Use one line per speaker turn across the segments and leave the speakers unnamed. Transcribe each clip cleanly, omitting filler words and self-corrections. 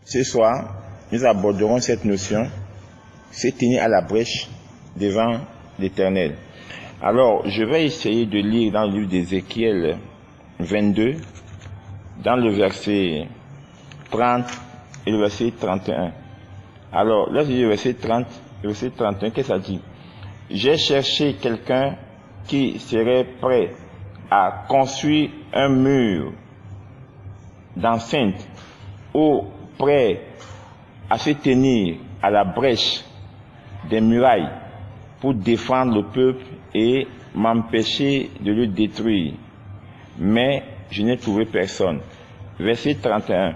ce soir, nous aborderons cette notion, c'est tenir à la brèche devant l'Éternel. Alors, je vais essayer de lire dans le livre d'Ézéchiel 22, dans le verset 30 et le verset 31. Alors, là, je dis le verset 30, le verset 31, qu'est-ce que ça dit? J'ai cherché quelqu'un qui serait prêt à construire un mur d'enceinte ou prêt à se tenir à la brèche des murailles pour défendre le peuple et m'empêcher de le détruire. Mais je n'ai trouvé personne. Verset 31.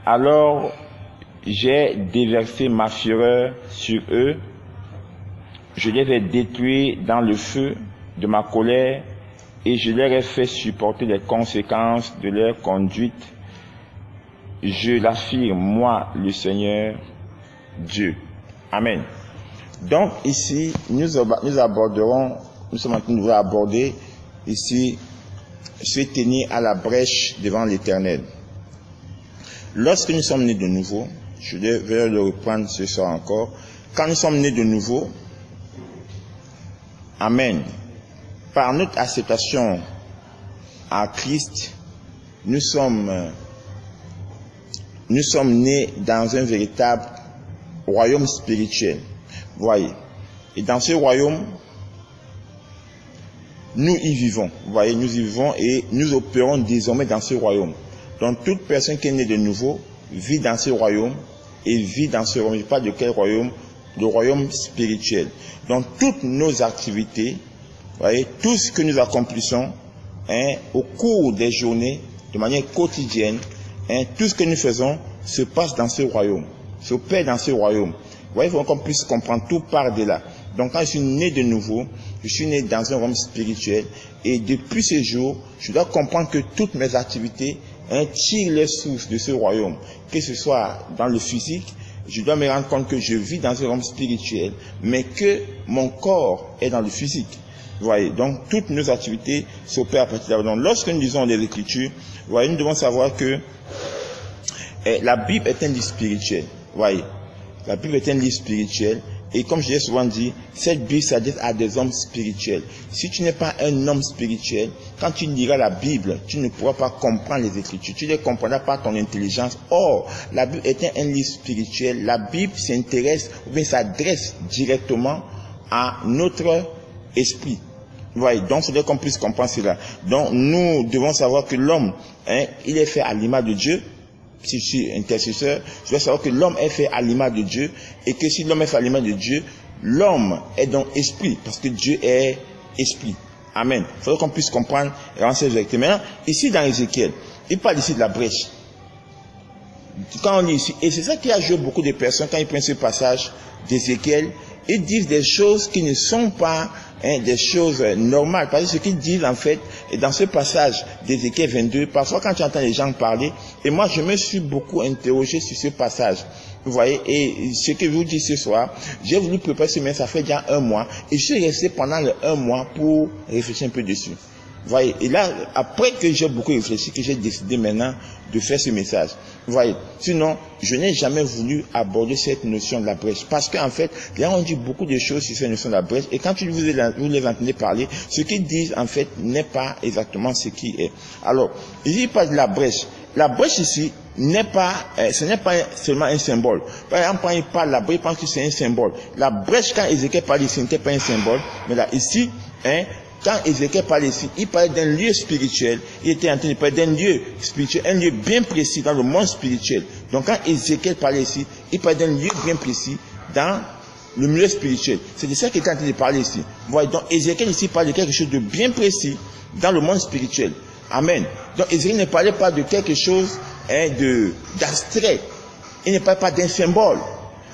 Alors j'ai déversé ma fureur sur eux, je les ai détruits dans le feu de ma colère et je leur ai fait supporter les conséquences de leur conduite. Je l'affirme, moi, le Seigneur Dieu. Amen. Donc ici, nous sommes en train de aborder ici, se tenir à la brèche devant l'Éternel. Lorsque nous sommes nés de nouveau, je vais le reprendre ce soir encore, quand nous sommes nés de nouveau, amen, par notre acceptation à Christ, nous sommes nés dans un véritable royaume spirituel. Voyez. Et dans ce royaume, nous y vivons. Vous voyez, nous y vivons et nous opérons désormais dans ce royaume. Donc, toute personne qui est née de nouveau vit dans ce royaume et vit dans ce royaume. Je ne sais pas de quel royaume, le royaume spirituel. Donc, toutes nos activités, vous voyez, tout ce que nous accomplissons au cours des journées, de manière quotidienne, tout ce que nous faisons se passe dans ce royaume, s'opère dans ce royaume. Vous voyez, il faut qu'on puisse comprendre tout part de là. Donc, quand je suis né de nouveau, je suis né dans un royaume spirituel et depuis ce jour, je dois comprendre que toutes mes activités tirent les sources de ce royaume. Que ce soit dans le physique, je dois me rendre compte que je vis dans un royaume spirituel, mais que mon corps est dans le physique. Vous voyez, donc toutes nos activités s'opèrent à partir de là. Donc, lorsque nous lisons les Écritures, vous voyez, nous devons savoir que la Bible est un livre spirituel. Vous voyez, la Bible est un livre spirituel. Et comme je l'ai souvent dit, cette Bible s'adresse à des hommes spirituels. Si tu n'es pas un homme spirituel, quand tu liras la Bible, tu ne pourras pas comprendre les Écritures. Tu ne les comprendras pas ton intelligence. Or, la Bible est un livre spirituel. La Bible s'intéresse ou bien s'adresse directement à notre esprit. Vous voyez, donc il faut qu'on puisse comprendre cela. Donc nous devons savoir que l'homme, il est fait à l'image de Dieu. Si je suis intercesseur, je dois savoir que l'homme est fait à l'image de Dieu et que si l'homme est fait à l'image de Dieu, l'homme est donc esprit parce que Dieu est esprit. Amen. Il faudrait qu'on puisse comprendre et rendre ces vérités. Maintenant, ici dans Ézéchiel, il parle ici de la brèche. Quand on lit ici, et c'est ça qui a joué beaucoup de personnes quand ils prennent ce passage d'Ézéchiel, ils disent des choses qui ne sont pas des choses normales. Parce que ce qu'ils disent en fait, et dans ce passage d'Ézéchiel 22, parfois quand tu entends les gens parler, et moi je me suis beaucoup interrogé sur ce passage. Vous voyez, et ce que je vous dis ce soir, j'ai voulu préparer ce message, ça fait déjà 1 mois, et je suis resté pendant le 1 mois pour réfléchir un peu dessus. Vous voyez, et là, après que j'ai beaucoup réfléchi, que j'ai décidé maintenant de faire ce message. Vous voyez, sinon, je n'ai jamais voulu aborder cette notion de la brèche. Parce qu'en fait, là, on dit beaucoup de choses sur cette notion de la brèche. Et quand vous les entendez parler, ce qu'ils disent, en fait, n'est pas exactement ce qui est. Alors, il parle de la brèche. La brèche ici n'est pas, ce n'est pas seulement un symbole. Par exemple, quand il parle de la brèche, il pense que c'est un symbole. La brèche, quand Ézéchiel parle ici, ce n'était pas un symbole. Mais là, ici, quand Ézéchiel parlait ici, il parlait d'un lieu spirituel. Il était en train de parler d'un lieu spirituel, un lieu bien précis dans le monde spirituel. Donc quand Ézéchiel parlait ici, il parlait d'un lieu bien précis dans le milieu spirituel. C'est de ça qu'il était en train de parler ici. Vous voyez, donc Ézéchiel ici parle de quelque chose de bien précis dans le monde spirituel. Amen. Donc Ézéchiel ne parlait pas de quelque chose d'abstrait. Il ne parlait pas d'un symbole.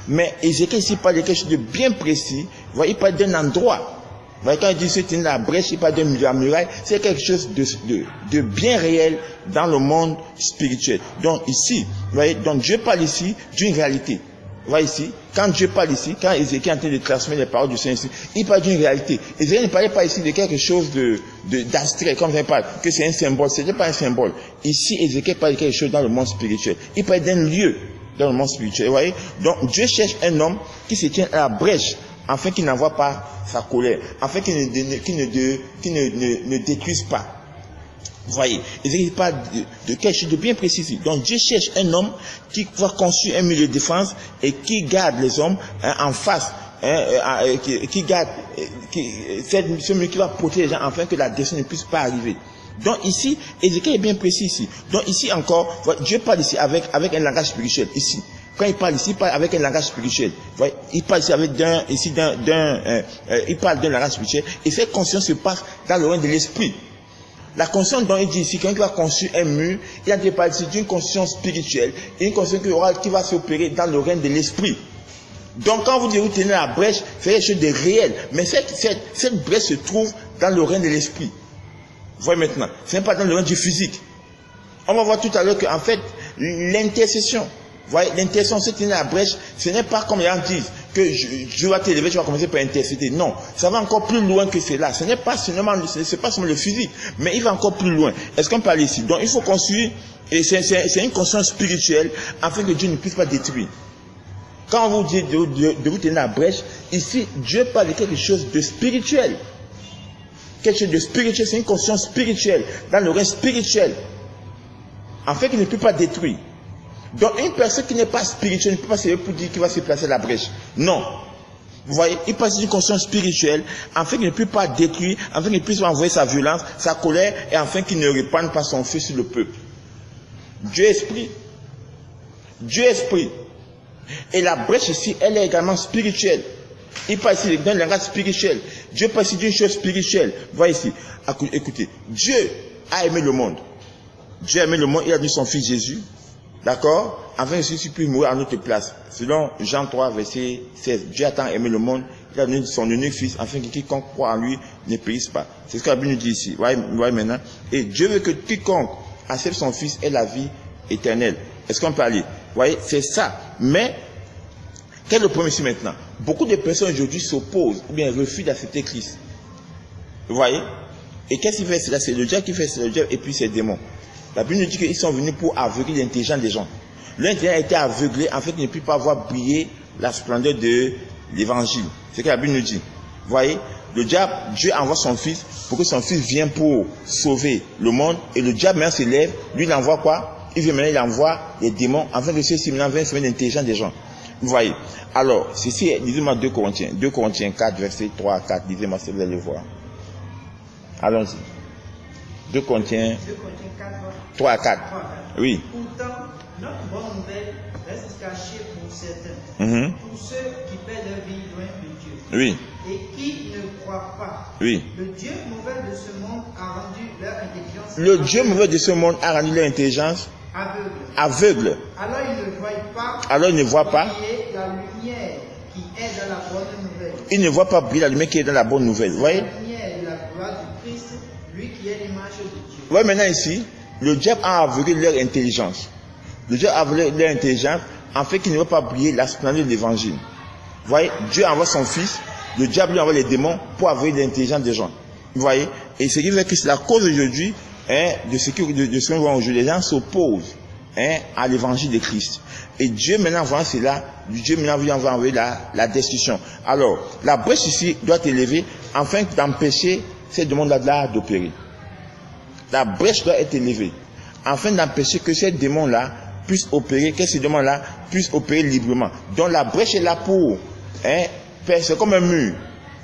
Mais Ézéchiel ici parle de quelque chose de bien précis. Vous voyez, il parle d'un endroit. Vous voyez, quand il dit c'est la brèche, il parle de la muraille, c'est quelque chose de bien réel dans le monde spirituel. Donc ici, vous voyez, donc Dieu parle ici d'une réalité. Vous voyez ici, quand Dieu parle ici, quand Ézéchiel est en train de transmettre les paroles du Seigneur ici, il parle d'une réalité. Ézéchiel ne parlait pas ici de quelque chose d'abstrait, comme je parle, que c'est un symbole. Ce n'est pas un symbole. Ici, Ézéchiel parle de quelque chose dans le monde spirituel. Il parle d'un lieu. dans le monde spirituel. Vous voyez? Donc Dieu cherche un homme qui se tient à la brèche, afin qu'il n'envoie pas sa colère, afin qu'il ne détruise pas. Vous voyez, il parle de quelque chose de bien précis ici. Donc Dieu cherche un homme qui va construire un mur de défense et qui garde les hommes en face, qui garde ce mur qui va protéger les gens afin que la destruction ne puisse pas arriver. Donc ici, Ézéchiel est bien précis ici. Donc ici encore, Dieu parle ici avec un langage spirituel. Ici, quand il parle ici, il parle avec un langage spirituel. Il parle ici il parle d'un langage spirituel. Et cette conscience se passe dans le règne de l'esprit. La conscience dont il dit ici, quand il va construire un mur, il a parlé ici d'une conscience spirituelle, et une conscience qui va s'opérer dans le règne de l'esprit. Donc quand vous dites vous tenez la brèche, c'est quelque chose de réel. Mais cette brèche se trouve dans le règne de l'esprit. Vous voyez maintenant, ce n'est pas dans le règne du physique. On va voir tout à l'heure qu'en fait, l'intercession, vous voyez, l'intercession, se tenir la brèche, ce n'est pas comme les gens disent, que je vais t'élever, tu vas commencer par intercéder. Non, ça va encore plus loin que cela. Ce n'est pas seulement le physique, mais il va encore plus loin. Est-ce qu'on parle ici? Donc il faut construire, et c'est une conscience spirituelle, afin que Dieu ne puisse pas détruire. Quand on vous dit de vous tenir la brèche, ici, Dieu parle de quelque chose de spirituel. Quelque chose de spirituel, c'est une conscience spirituelle, dans le règne spirituel, afin qu'il ne puisse pas détruire. Donc une personne qui n'est pas spirituelle ne peut pas se lever pour dire qu'il va se placer à la brèche. Non. Vous voyez, il passe d'une conscience spirituelle, afin qu'il ne puisse pas détruire, afin qu'il puisse envoyer sa violence, sa colère, et afin qu'il ne répande pas son feu sur le peuple. Dieu est esprit. Dieu est esprit. Et la brèche ici, elle est également spirituelle. Il parle ici d'un langage spirituel. Dieu parle ici d'une chose spirituelle. Voyez ici. Écoutez, Dieu a aimé le monde. Dieu a aimé le monde, il a donné son fils Jésus. D'accord? Afin que celui-ci puisse mourir à notre place. Selon Jean 3, verset 16. Dieu a tant aimé le monde, il a donné son unique fils, afin que quiconque croit en lui ne périsse pas. C'est ce que la Bible nous dit ici. Voyez maintenant. Et Dieu veut que quiconque accepte son fils ait la vie éternelle. Est-ce qu'on peut aller? Voyez, c'est ça. Mais, quel est le problème ici maintenant? Beaucoup de personnes aujourd'hui s'opposent ou bien refusent d'accepter Christ. Vous voyez? Et qu'est-ce qu'il fait? C'est le diable qui fait, c'est le diable et puis c'est les démons. La Bible nous dit qu'ils sont venus pour aveugler l'intelligence des gens. L'intelligence a été aveuglé en fait qu'ils ne puissent pas voir briller la splendeur de l'évangile. C'est ce que la Bible nous dit. Vous voyez? Le diable, Dieu envoie son fils pour que son fils vienne pour sauver le monde. Et le diable maintenant s'élève, lui il envoie quoi? Il vient maintenant, il envoie les démons afin que ceux-ci maintenant viennent sauver l'intelligence des gens. Vous voyez? Alors, ceci, lisez-moi 2 Corinthiens. 2 Corinthiens 4, versets 3 à 4. Lisez-moi si vous allez le voir. Allons-y. 2 Corinthiens 3 à 4. Oui.
Pourtant, notre bonne nouvelle reste cachée pour certains, pour ceux qui paient leur vie loin de Dieu.
Oui.
Et qui ne croient pas.
Oui.
Le Dieu mauvais de ce monde a rendu leur intelligence
Le Dieu mauvais de ce monde a rendu leur intelligence aveugle.
Alors ils ne voient pas.
Alors ils ne voient pas.
La lumière qui est dans la bonne nouvelle.
Ils ne voient pas briller la lumière qui est dans la bonne nouvelle. Vous voyez?
La lumière et la gloire du Christ, lui qui est l'image de Dieu.
Vous voyez maintenant ici, le diable a aveuglé leur intelligence. Le diable a aveuglé leur intelligence en fait qu'ils ne voient pas briller la splendeur de l'évangile. Vous voyez? Dieu envoie son fils, le diable lui envoie les démons pour aveugler l'intelligence des gens. Vous voyez? Et ce qui fait que c'est la cause aujourd'hui de ce qu'on voit aujourd'hui. Les gens s'opposent à l'évangile de Christ. Et Dieu maintenant voit cela, Dieu maintenant va envoyer la destruction. Alors, la brèche ici doit être élevée afin d'empêcher ces démons-là d'opérer. La brèche doit être élevée afin d'empêcher que ces démons-là puissent opérer, que ces démons-là puissent opérer librement. Donc la brèche est là pour, c'est comme un mur,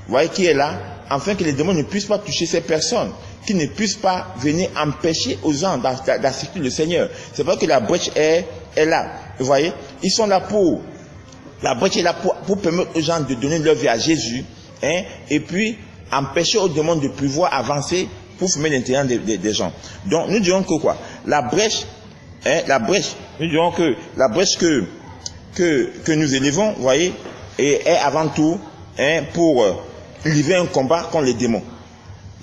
vous voyez, qui est là, afin que les démons ne puissent pas toucher ces personnes, qui ne puissent pas venir empêcher aux gens d'assister le Seigneur. C'est pas que la brèche est là. Vous voyez, ils sont là pour, la brèche est là pour permettre aux gens de donner leur vie à Jésus, et puis empêcher aux démons de pouvoir avancer pour former l'intérieur des gens. Donc nous dirons que quoi? La brèche, nous dirons que la brèche que nous élevons, vous voyez, est avant tout pour livrer un combat contre les démons.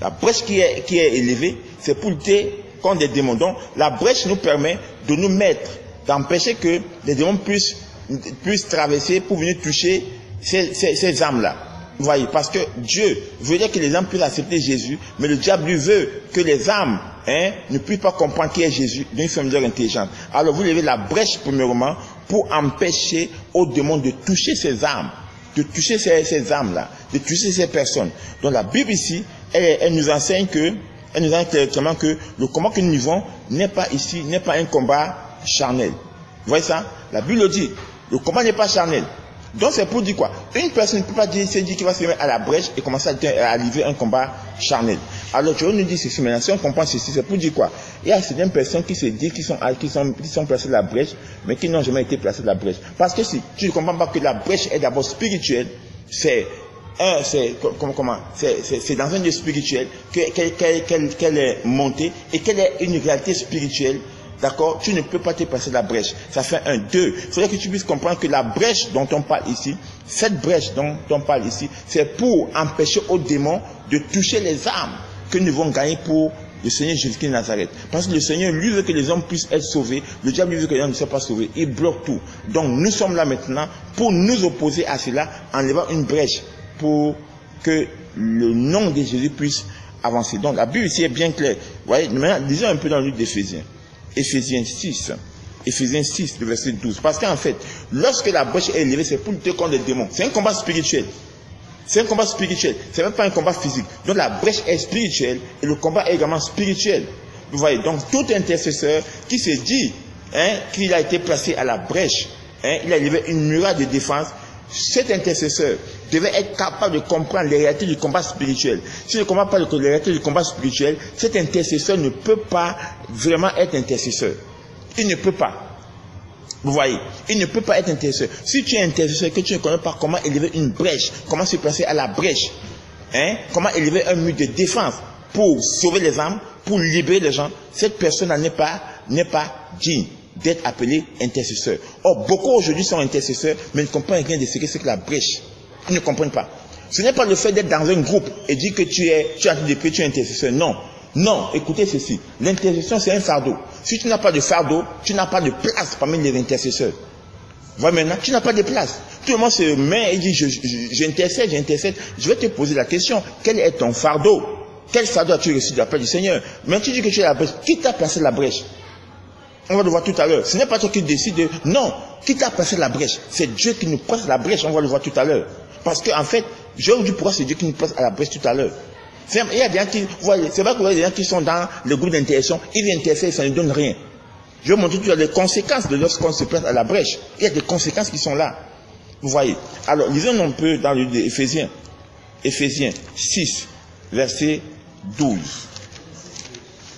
La brèche qui est élevée, c'est pour lutter contre les démons. Donc la brèche nous permet de nous mettre, d'empêcher que les démons puissent traverser pour venir toucher ces âmes-là. Vous voyez, parce que Dieu voulait que les âmes puissent accepter Jésus, mais le diable lui veut que les âmes ne puissent pas comprendre qui est Jésus, donc ils ferment leur intelligence. Alors vous levez la brèche premièrement pour empêcher aux démons de toucher ces âmes, de toucher ces âmes-là, de toucher ces personnes. Donc la Bible ici, elle nous enseigne clairement que le combat que nous vivons n'est pas ici, n'est pas un combat charnel. Vous voyez ça? La Bible le dit, le combat n'est pas charnel. Donc c'est pour dire quoi? Une personne ne peut pas dire qu'il va se mettre à la brèche et commencer à livrer un combat charnel. Alors je nous dis ceci maintenant, si on comprend ceci, c'est pour dire quoi? Il y a certaines personnes qui se disent qu'ils sont placées dans la brèche, mais qui n'ont jamais été placées dans la brèche. Parce que si tu ne comprends pas que la brèche est d'abord spirituelle, c'est dans un lieu spirituel qu'elle est montée et qu'elle est une réalité spirituelle. D'accord? Tu ne peux pas te passer la brèche. Ça fait un, deux. Il faudrait que tu puisses comprendre que la brèche dont on parle ici, cette brèche dont on parle ici, c'est pour empêcher aux démons de toucher les âmes que nous devons gagner pour le Seigneur Jésus-Christ de Nazareth. Parce que le Seigneur, lui, veut que les hommes puissent être sauvés. Le diable, lui, veut que les hommes ne soient pas sauvés. Il bloque tout. Donc, nous sommes là maintenant pour nous opposer à cela en levant une brèche pour que le nom de Jésus puisse avancer. Donc, la Bible ici est bien claire. Vous voyez, maintenant, lisons un peu dans le livre d'Éphésiens. Éphésiens 6, le verset 12. Parce qu'en fait, lorsque la brèche est élevée, c'est pour lutter contre les démons. C'est un combat spirituel. C'est un combat spirituel. C'est même pas un combat physique. Donc la brèche est spirituelle et le combat est également spirituel. Vous voyez, donc tout intercesseur qui se dit qu'il a été placé à la brèche, il a élevé une muraille de défense, cet intercesseur devait être capable de comprendre les réalités du combat spirituel. S'il ne comprend pas les réalités du combat spirituel, cet intercesseur ne peut pas vraiment être intercesseur. Il ne peut pas. Vous voyez, il ne peut pas être intercesseur. Si tu es intercesseur et que tu ne connais pas comment élever une brèche, comment se placer à la brèche, comment élever un mur de défense pour sauver les âmes, pour libérer les gens, cette personne n'est pas digne d'être appelé intercesseur. Or, beaucoup aujourd'hui sont intercesseurs, mais ne comprennent rien de ce que c'est que la brèche. Ils ne comprennent pas. Ce n'est pas le fait d'être dans un groupe et dire que tu es intercesseur. Non. Non, écoutez ceci. L'intercession, c'est un fardeau. Si tu n'as pas de fardeau, tu n'as pas de place parmi les intercesseurs. Voilà maintenant, tu n'as pas de place. Tout le monde se met et dit, j'intercède. Je vais te poser la question, quel est ton fardeau? Quel fardeau as-tu reçu de la part du Seigneur? Mais tu dis que tu es à la brèche. Qui t'a placé la brèche? On va le voir tout à l'heure. Ce n'est pas toi qui décides. Non. Qui t'a placé la brèche? C'est Dieu qui nous place la brèche. On va le voir tout à l'heure. Parce qu'en fait, je vais vous dire pourquoi c'est Dieu qui nous place à la brèche tout à l'heure. Il y a des gens qui, c'est vrai que vous voyez des gens qui sont dans le groupe d'intercession, ils intercèdent, ça ne donne rien. Je vais vous montrer tout à l'heure les conséquences de lorsqu'on se place à la brèche. Il y a des conséquences qui sont là. Vous voyez. Alors, lisons un peu dans le livre d'Éphésiens. Éphésiens 6, verset 12.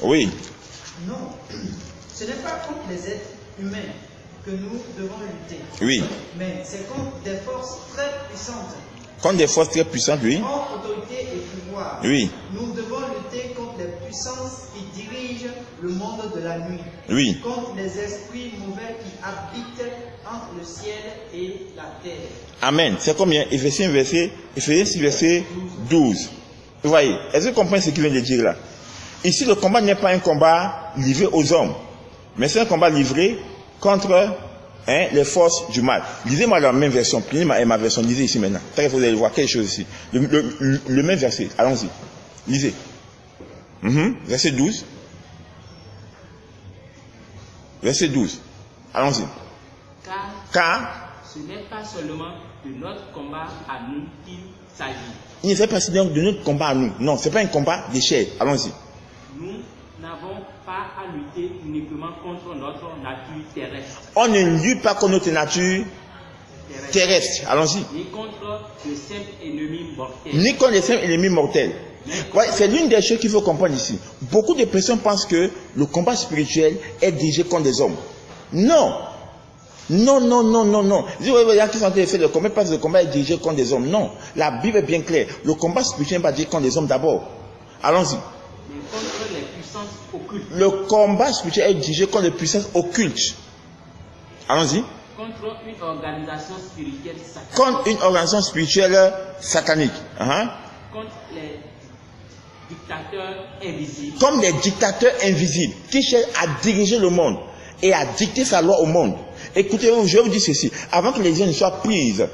Oui.
Non. Ce n'est pas contre les êtres humains que nous devons lutter.
Oui.
Mais c'est contre des forces très puissantes.
Contre des forces très puissantes, oui.
Contre autorité et pouvoir.
Oui.
Nous devons lutter contre les puissances qui dirigent le monde de la nuit.
Oui.
Contre les esprits mauvais qui habitent entre le ciel et la terre.
Amen. C'est combien? Éphésiens 6, verset 12. Vous voyez, est-ce que vous comprenez ce qu'il vient de dire là? Ici, le combat n'est pas un combat livré aux hommes, mais c'est un combat livré contre les forces du mal. Lisez-moi la même version. Prenez ma version. Lisez ici maintenant. Vous allez voir quelque chose ici. Le même verset. Allons-y. Lisez. Verset 12. Verset 12. Allons-y. Car
ce n'est pas seulement de notre combat à nous qu'il s'agit.
Il ne fait pas seulement de notre combat à nous. Non, ce n'est pas un combat de chair. Allons-y.
Nous n'avons pas à lutter uniquement contre notre nature terrestre.
On ne lutte pas contre notre nature terrestre. Allons-y.
Ni contre le simple ennemi mortel.
Ni contre les simples ennemis mortels. Ouais, c'est l'une des choses qu'il faut comprendre ici. Beaucoup de personnes pensent que le combat spirituel est dirigé contre des hommes. Non. Non. Il y a des gens qui sont en train de faire le combat parce que le combat est dirigé contre des hommes. Non. La Bible est bien claire. Le combat spirituel n'est pas dirigé contre des hommes d'abord. Allons-y.
Contre les puissances occultes.
Le combat spirituel est dirigé contre les puissances occultes. Allons-y.
Contre une organisation spirituelle satanique.
Contre une organisation spirituelle satanique.
Contre les dictateurs invisibles.
Comme des dictateurs invisibles qui cherchent à diriger le monde et à dicter sa loi au monde. Écoutez-vous, je vais vous dire ceci. Avant que les gens ne soient prises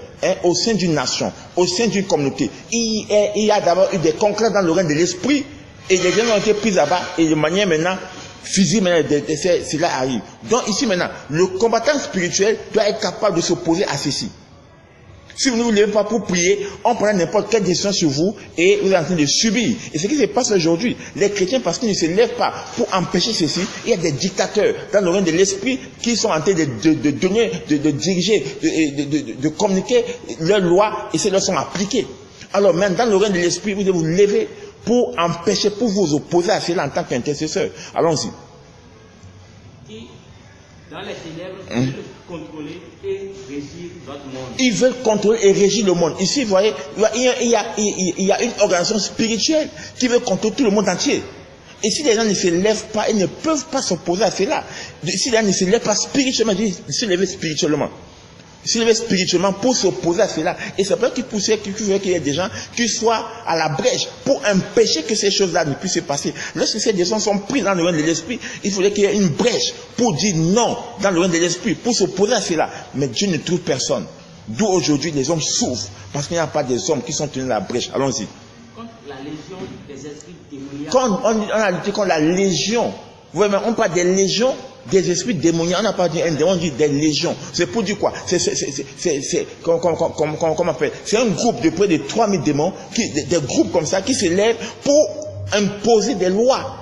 au sein d'une nation, au sein d'une communauté, il y a d'abord eu des conclaves dans le règne de l'esprit et les gens ont été pris là-bas et de manière maintenant physique, maintenant, cela arrive. Donc ici maintenant, le combattant spirituel doit être capable de s'opposer à ceci. Si vous ne vous levez pas pour prier, on prend n'importe quelle décision sur vous et vous êtes en train de subir. Et ce qui se passe aujourd'hui, les chrétiens, parce qu'ils ne se lèvent pas pour empêcher ceci, il y a des dictateurs dans le règne de l'esprit qui sont en train de donner, de diriger, de communiquer leurs lois et ces lois sont appliquées. Alors même dans le règne de l'esprit, vous devez vous lever pour empêcher, pour vous opposer à cela en tant qu'intercesseur. Allons-y.
Qui, dans les ténèbres, veulent contrôler et régir notre monde.
Ils veulent contrôler et régir le monde. Ici, vous voyez, il y a une organisation spirituelle qui veut contrôler tout le monde entier. Et si les gens ne se lèvent pas, ils ne peuvent pas s'opposer à cela. Si les gens ne se lèvent pas spirituellement, ils disent se lever spirituellement. Se lever spirituellement pour s'opposer à cela. Et c'est pas qu'il y ait des gens qui soient à la brèche pour empêcher que ces choses-là ne puissent se passer. Lorsque ces gens sont pris dans le règne de l'esprit, il faudrait qu'il y ait une brèche pour dire non dans le règne de l'esprit, pour s'opposer à cela. Mais Dieu ne trouve personne. D'où aujourd'hui les hommes souffrent, parce qu'il n'y a pas des hommes qui sont tenus à la brèche. Allons-y.
Contre la légion des esprits démoniaques.
Quand on a lutté contre la légion, vous voyez, on parle des légions, des esprits démoniaques, on n'a pas dit un démon, on dit des légions. C'est pour dire quoi? Comment on appelle? C'est un groupe de près de 3000 démons, des groupes comme ça, qui se lèvent pour imposer des lois.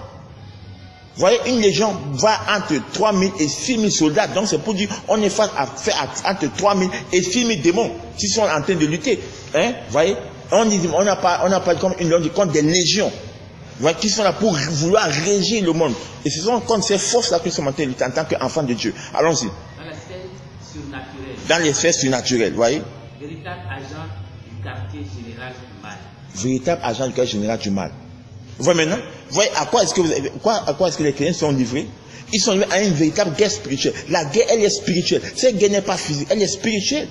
Vous voyez, une légion va entre 3000 et 6000 soldats. Donc c'est pour dire, on est face à faire entre 3000 et 6000 démons qui sont en train de lutter. Hein? Vous voyez, on n'a pas comme une légion, contre des légions. Vous voyez, qui sont là pour vouloir régir le monde. Et ce sont contre ces forces-là qui sont en train de lutter en tant qu'enfants de Dieu. Allons-y.
Dans les sphères surnaturelles.
Dans les sphères surnaturelles, vous voyez.
Véritable agent du quartier général du mal.
Véritable agent du quartier général du mal. Vous voyez maintenant? Vous voyez à quoi est-ce que les chrétiens sont livrés? Ils sont livrés à une véritable guerre spirituelle. La guerre, elle est spirituelle. Cette guerre n'est pas physique, elle est spirituelle.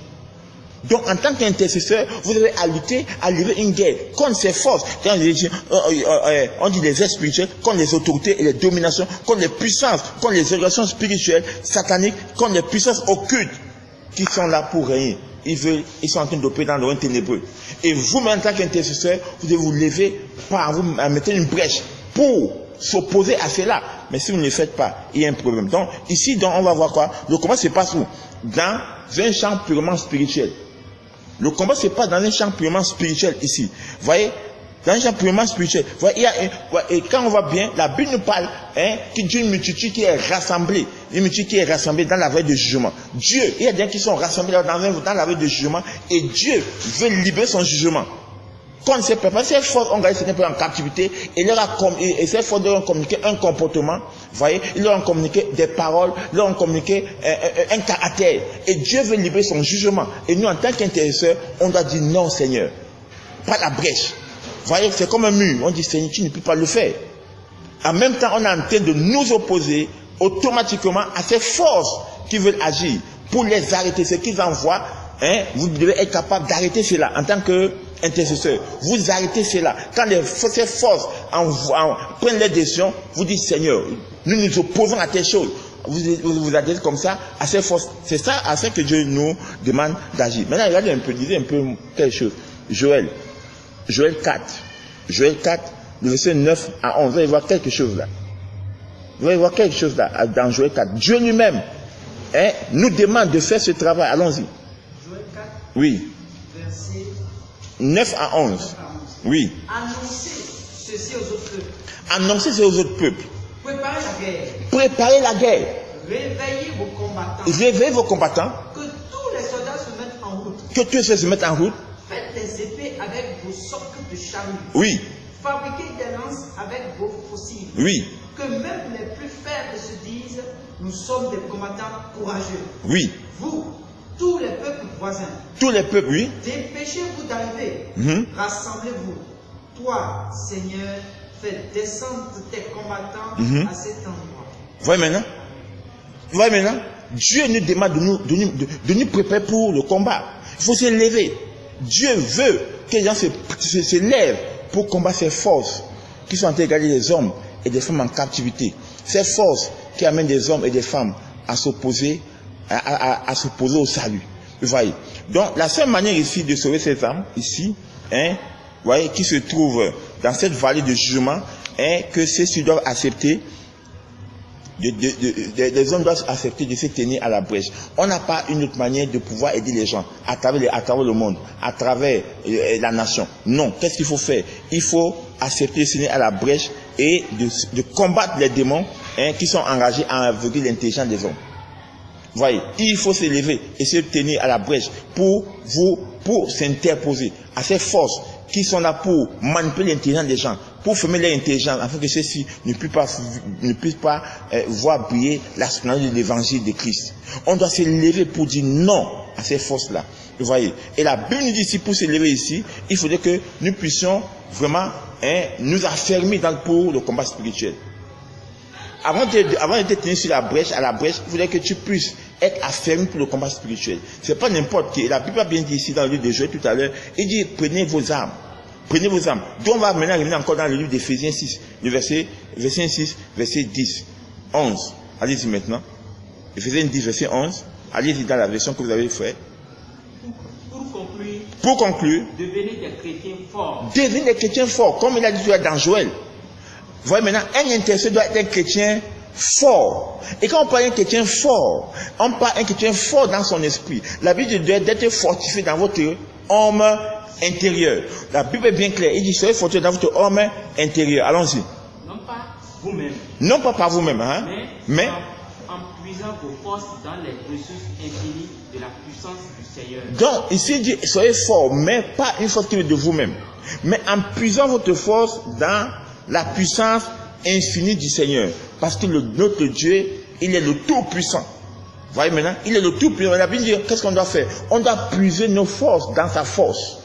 Donc, en tant qu'intercesseur, vous avez à lutter, à livrer une guerre contre ces forces. Quand on dit les aides spirituelles, contre les autorités et les dominations, contre les puissances, contre les organisations spirituelles, sataniques, contre les puissances occultes qui sont là pour régner. Ils sont en train d'opérer dans le règne ténébreux. Et vous, en tant qu'intercesseur, vous devez vous lever par vous mettre une brèche pour s'opposer à cela. Mais si vous ne le faites pas, il y a un problème. Donc, ici, on va voir quoi? Le combat se passe où? Dans un champ purement spirituel. Le combat se passe dans un champ purement spirituel ici. Vous voyez, dans un champ purement spirituel. Vous voyez, et quand on voit bien, la Bible nous parle d'une multitude qui est rassemblée. Une multitude qui est rassemblée dans la veille de jugement. Dieu, il y a des gens qui sont rassemblés dans la veille de jugement et Dieu veut libérer son jugement. Quand ces peuples, ces forces ont gardé certains peuples en captivité et ces forces leur ont communiqué un comportement, vous voyez, ils leur ont communiqué des paroles, ils leur ont communiqué un caractère. Et Dieu veut libérer son jugement. Et nous, en tant qu'intercesseurs, on doit dire non, Seigneur. Pas la brèche. Vous voyez, c'est comme un mur. On dit, Seigneur, tu ne peux pas le faire. En même temps, on est en train de nous opposer automatiquement à ces forces qui veulent agir pour les arrêter. Ce qu'ils envoient, vous devez être capable d'arrêter cela en tant qu'intercesseur. Vous arrêtez cela. Quand ces forces prennent les décisions, vous dites, Seigneur, nous nous opposons à telle chose. Vous adressez comme ça à ces forces. C'est ça, à ce que Dieu nous demande d'agir. Maintenant, regardez un peu, lisez un peu quelque chose. Joël 4. Joël 4, le verset 9 à 11. Vous allez voir quelque chose là. Vous allez voir quelque chose là, dans Joël 4. Dieu lui-même nous demande de faire ce travail. Allons-y.
Joël 4,
oui.
verset
9 à 11. Oui.
Annoncez ceci aux autres peuples.
Annoncez ceci aux autres peuples.
Préparez la guerre.
Préparez la guerre.
Réveillez vos combattants.
Réveillez vos combattants.
Que tous les soldats se mettent en route.
Que tous ceux se mettent en route.
Faites des épées avec vos socs de charrue.
Oui.
Fabriquez des lances avec vos fossiles.
Oui.
Que même les plus faibles se disent, nous sommes des combattants courageux.
Oui.
Vous, tous les peuples voisins.
Tous les peuples, oui.
Dépêchez-vous d'arriver. Rassemblez-vous. Toi, Seigneur, fais descendre tes combattants à cet endroit.
Vous voyez maintenant? Dieu nous demande de nous préparer pour le combat. Il faut se lever. Dieu veut que les gens se lèvent pour combattre ces forces qui sont en train de garder les hommes et des femmes en captivité. Ces forces qui amènent des hommes et des femmes à s'opposer au salut. Vous voyez. Donc, la seule manière ici de sauver ces âmes, ici, vous voyez, qui se trouvent dans cette vallée de jugement, est que ceux-ci doivent accepter Les hommes doivent accepter de se tenir à la brèche. On n'a pas une autre manière de pouvoir aider les gens à travers le monde, à travers la nation. Non, qu'est-ce qu'il faut faire? Il faut accepter de se tenir à la brèche et de combattre les démons qui sont engagés à aveugler l'intelligence des hommes. Voyez, il faut se lever et se tenir à la brèche pour s'interposer à ces forces qui sont là pour manipuler l'intelligence des gens, pour fermer leur intelligence, afin que ceux-ci ne puissent pas voir briller la splendeur de l'évangile de Christ. On doit se lever pour dire non à ces forces-là. Vous voyez. Et la Bible nous dit ici, pour se lever ici, il faudrait que nous puissions vraiment nous affermir pour le combat spirituel. Avant d'être tenu sur la brèche, à la brèche, il faudrait que tu puisses être affermi pour le combat spirituel. C'est pas n'importe qui. La Bible a bien dit ici dans le livre de Joël tout à l'heure, il dit prenez vos armes. Prenez vos armes. Donc on va maintenant revenir encore dans le livre d'Éphésiens 6, le verset 6, verset 10, 11. Allez-y maintenant. Éphésiens 10, verset 11. Allez-y dans la version que vous avez faite. Pour conclure,
devenez des chrétiens forts.
Devenez des chrétiens forts, comme il a dit dans Joël. Vous voyez maintenant, un intercesseur doit être un chrétien fort. Et quand on parle d'un chrétien fort, on parle d'un chrétien fort dans son esprit. La Bible doit être fortifiée dans votre homme intérieur. La Bible est bien claire. Il dit, soyez fortifiés dans votre homme intérieur. Allons-y.
Non pas vous-même.
Non pas par vous-même, hein? Mais
en puisant vos forces dans les ressources infinies de la puissance du Seigneur. Donc,
ici, il dit, soyez forts, mais pas une force qui est de vous-même. Mais en puisant votre force dans la puissance infinie du Seigneur. Parce que notre Dieu, il est le tout-puissant. Vous voyez maintenant, il est le tout-puissant. La Bible dit, qu'est-ce qu'on doit faire? On doit puiser nos forces dans sa force.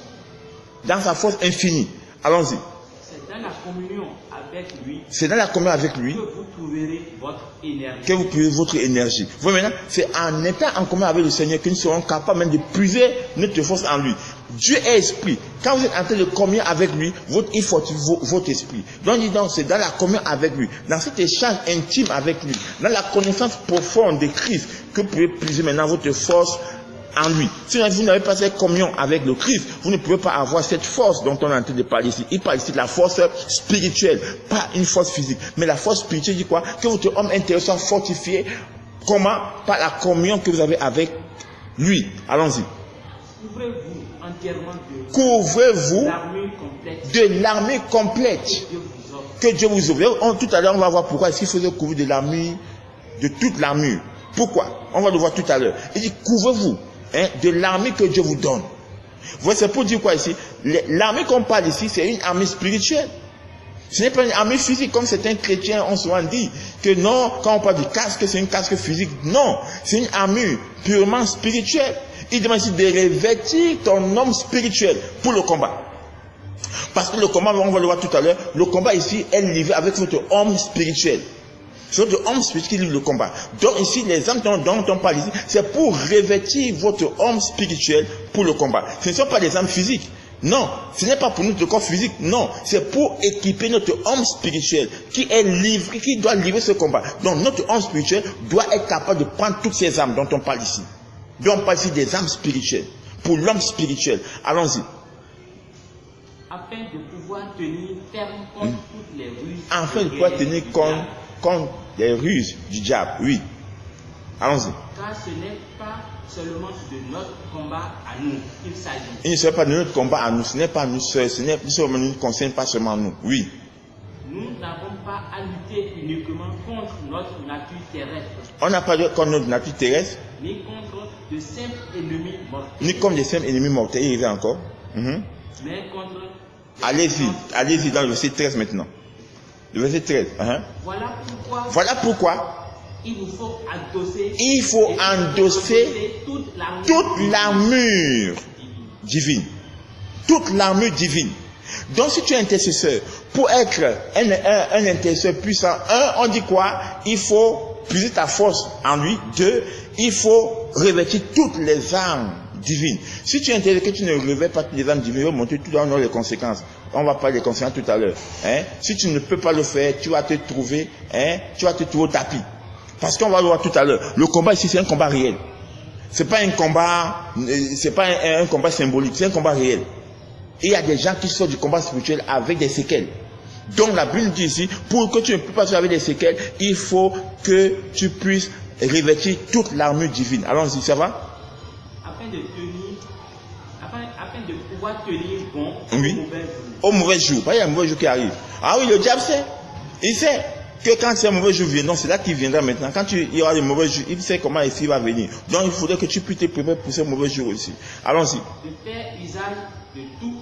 Dans sa force infinie. Allons-y.
C'est dans la communion avec lui.
C'est dans la communion avec lui
que vous trouverez votre énergie.
Que vous puisez votre énergie. Vous voyez maintenant, c'est en étant en communion avec le Seigneur que nous serons capables même de puiser notre force en lui. Dieu est esprit. Quand vous êtes en train de communier avec lui, il fortifie votre esprit. Donc, c'est dans la communion avec lui, dans cet échange intime avec lui, dans la connaissance profonde de Christ, que vous pouvez puiser maintenant votre force en lui. Si vous n'avez pas cette communion avec le Christ, vous ne pouvez pas avoir cette force dont on est en train de parler ici. Il parle ici de la force spirituelle, pas une force physique. Mais la force spirituelle dit quoi? Que votre homme intérieur soit fortifié. Comment? Par la communion que vous avez avec lui. Allons-y.
Couvrez-vous entièrement
de l'armure complète que Dieu vous offre. Tout à l'heure, on va voir pourquoi est-ce qu'il faut se couvrir de l'armure, de toute l'armure. Pourquoi? On va le voir tout à l'heure. Il dit, couvrez-vous de l'armure que Dieu vous donne. Vous voyez, c'est pour dire quoi ici? L'armure qu'on parle ici, c'est une armure spirituelle. Ce n'est pas une armure physique, comme certains chrétiens ont souvent dit, que non, quand on parle du casque, c'est une casque physique. Non, c'est une armure purement spirituelle. Il demande ici de revêtir ton homme spirituel pour le combat. Parce que le combat, on va le voir tout à l'heure, le combat ici est livré avec votre homme spirituel. C'est votre homme spirituel qui livre le combat. Donc ici, les armes dont on parle ici, c'est pour revêtir votre homme spirituel pour le combat. Ce ne sont pas des armes physiques. Non, ce n'est pas pour notre corps physique. Non, c'est pour équiper notre homme spirituel qui est livré, qui doit livrer ce combat. Donc notre homme spirituel doit être capable de prendre toutes ces armes dont on parle ici. Donc on parle ici des armes spirituelles. Pour l'homme spirituel. Allons-y.
Afin de pouvoir tenir ferme contre toutes les ruses.
Afin de pouvoir tenir contre les ruses du diable. Oui. Allons-y.
Car ce n'est pas seulement de notre combat à nous qu'il s'agit.
Il ne s'agit pas de notre combat à nous. Ce n'est pas nous seuls. Ce ne concerne pas seulement nous. Oui.
Nous n'avons pas à lutter uniquement contre notre nature terrestre.
On n'a pas de contre notre nature terrestre.
Ni contre de simples ennemis mortels.
Ni comme des simples ennemis mortels. Il y a encore.
Mais contre.
Allez-y dans le verset 13 maintenant. Le verset 13. Voilà pourquoi.
Il faut endosser toute
l'armure divine. Toute l'armure divine. Donc si tu es intercesseur, pour être un intercesseur puissant, on dit quoi? Il faut puiser ta force en lui. 2, il faut revêtir toutes les armes divines. Si tu es intercesseur que tu ne revêts pas toutes les armes divines, il va montrer tout dans les conséquences. On va parler des conséquences tout à l'heure. Si tu ne peux pas le faire, tu vas te trouver au tapis. Parce qu'on va le voir tout à l'heure. Le combat ici, c'est un combat réel. C'est pas un combat symbolique, c'est un combat réel. Et il y a des gens qui sortent du combat spirituel avec des séquelles. Donc la Bible dit ici, pour que tu ne puisses pas avec des séquelles, il faut que tu puisses revêtir toute l'armure divine. Allons-y, ça va?
Afin de pouvoir tenir bon
Oui.
au mauvais jour.
Au mauvais jour. Pas il y a un mauvais jour qui arrive. Ah oui, le diable sait. Il sait que quand c'est un mauvais jour viendra, c'est là qu'il viendra maintenant. Quand il y aura des mauvais jours, il sait comment il va venir. Donc il faudrait que tu puisses te préparer pour ce mauvais jour aussi. Allons-y.
De faire usage de tout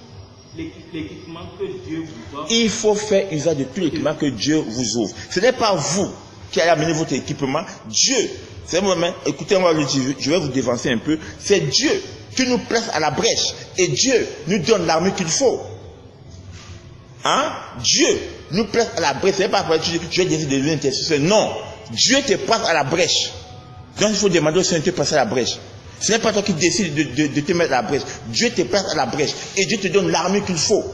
l'équipement que Dieu vous offre.
Il faut faire usage de tout l'équipement que Dieu vous offre. Ce n'est pas vous qui allez amener votre équipement. Dieu. C'est moi-même. Écoutez-moi, je vais vous dévancer un peu. C'est Dieu qui nous place à la brèche. Et Dieu nous donne l'armure qu'il faut. Hein? Dieu nous place à la brèche. Ce n'est pas parce que je vais devenir intercesseur. Non. Dieu te place à la brèche. Donc il faut demander au Seigneur de te passer à la brèche. Ce n'est pas toi qui décides de te mettre à la brèche. Dieu te place à la brèche. Et Dieu te donne l'armure qu'il faut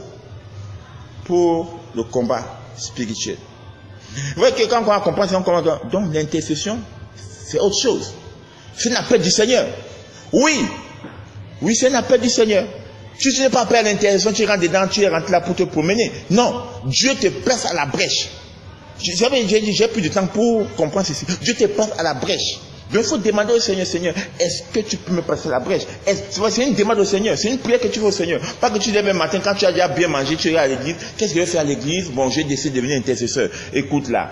pour le combat spirituel. Vous voyez que quand on comprend ça, donc l'intercession, c'est autre chose. C'est un appel du Seigneur. Oui. Oui, c'est un appel du Seigneur. Tu ne pas appelé à l'intercession, tu rentres dedans, tu es rentré là pour te promener. Non. Dieu te place à la brèche. J'ai plus de temps pour comprendre ceci. Dieu te place à la brèche. Donc il faut demander au Seigneur, Seigneur, est-ce que tu peux me passer la brèche? C'est une demande au Seigneur, c'est une prière que tu fais au Seigneur. Pas que tu lèves un matin, quand tu as déjà bien mangé, tu iras à l'église. Qu'est-ce que je vais faire à l'église? Bon, je décide de devenir intercesseur. Écoute là,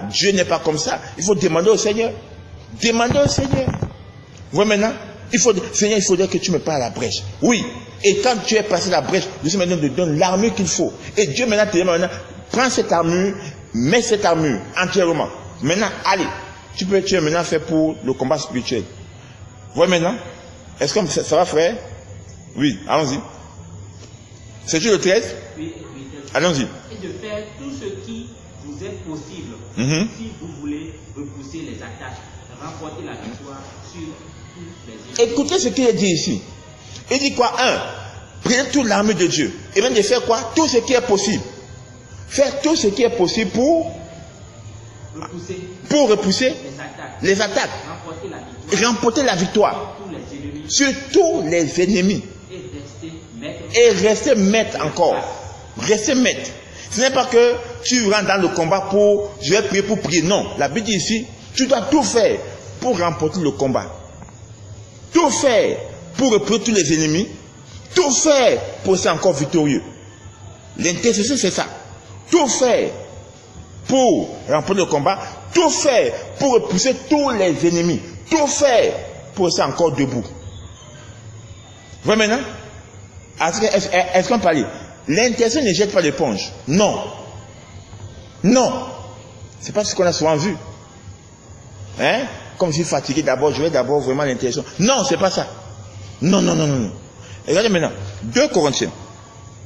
Dieu n'est pas comme ça. Il faut demander au Seigneur. Demander au Seigneur. Vous voyez maintenant? Seigneur, il faudrait que tu me parles à la brèche. Oui. Et quand tu es passé la brèche, Dieu maintenant te donne l'armure qu'il faut. Et Dieu maintenant te dit maintenant, prends cette armure, mets cette armure entièrement. Maintenant, allez. Tu peux maintenant faire pour le combat spirituel. Vous voyez maintenant? Est-ce que ça va, frère? Oui, allons-y. C'est le 13?
Oui.
Allons-y.
Et de faire tout ce qui vous est possible si vous voulez repousser les attaques, remporter la victoire sur tous les ennemis.
Écoutez ce qu'il est dit ici. Il dit quoi? Prenez toute l'armure de Dieu. Et même de faire quoi? Tout ce qui est possible. Faire tout ce qui est possible pour repousser les attaques. Remporter la victoire sur tous les ennemis. Et rester maître encore. Rester maître. Ce n'est pas que tu rentres dans le combat pour, je vais prier pour prier. Non. La Bible dit ici, tu dois tout faire pour remporter le combat. Tout faire pour repousser tous les ennemis. Tout faire pour être encore victorieux. L'intercession, c'est ça. Tout faire pour remporter le combat, tout faire pour repousser tous les ennemis, tout faire pour rester encore debout. Vous voyez maintenant? Est-ce qu'on parle? L'intercession ne jette pas l'éponge. Non. Non. C'est pas ce qu'on a souvent vu. Hein? Comme je suis fatigué d'abord, je vais d'abord vraiment l'intercession. Non, c'est pas ça. Non. Regardez maintenant. 2 Corinthiens.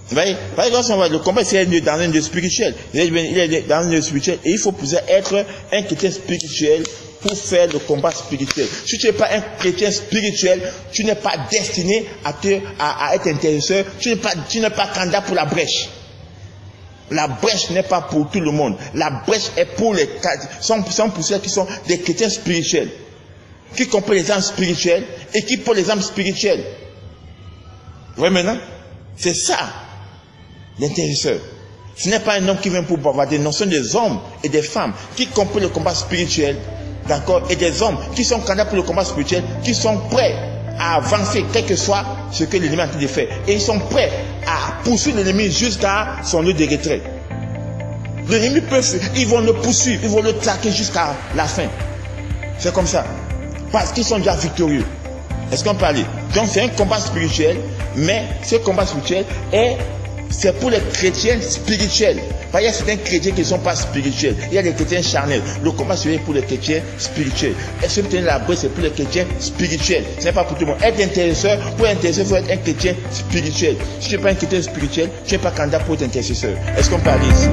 Vous voyez, par exemple, le combat c'est dans un lieu spirituel. Il est dans un lieu spirituel et il faut pouvoir être un chrétien spirituel pour faire le combat spirituel. Si tu n'es pas un chrétien spirituel, tu n'es pas destiné à être intercesseur, tu n'es pas candidat pour la brèche. La brèche n'est pas pour tout le monde. La brèche est pour les 100% pour ceux qui sont des chrétiens spirituels, qui comprennent les âmes spirituelles et qui portent les âmes spirituelles. Vous voyez maintenant? C'est ça. L'intercesseur. Ce n'est pas un homme qui vient pour bavarder, non, ce sont des hommes et des femmes qui comprennent le combat spirituel, d'accord, et des hommes qui sont candidats pour le combat spirituel, qui sont prêts à avancer, quel que soit ce que l'ennemi a en train de faire. Et ils sont prêts à poursuivre l'ennemi jusqu'à son lieu de retrait. L'ennemi peut, ils vont le poursuivre, ils vont le traquer jusqu'à la fin. C'est comme ça. Parce qu'ils sont déjà victorieux. Est-ce qu'on peut aller? Donc c'est un combat spirituel, mais ce combat spirituel c'est pour les chrétiens spirituels. Il y a certains chrétiens qui ne sont pas spirituels. Il y a des chrétiens charnels. Le combat spirituel est pour les chrétiens spirituels. Est-ce que la brèche c'est pour les chrétiens spirituels? Ce n'est pas pour tout le monde. Être intercesseur, pour être intercesseur, il faut être un chrétien spirituel. Si tu n'es pas un chrétien spirituel, tu n'es pas candidat pour être intercesseur. Est-ce qu'on peut aller ici?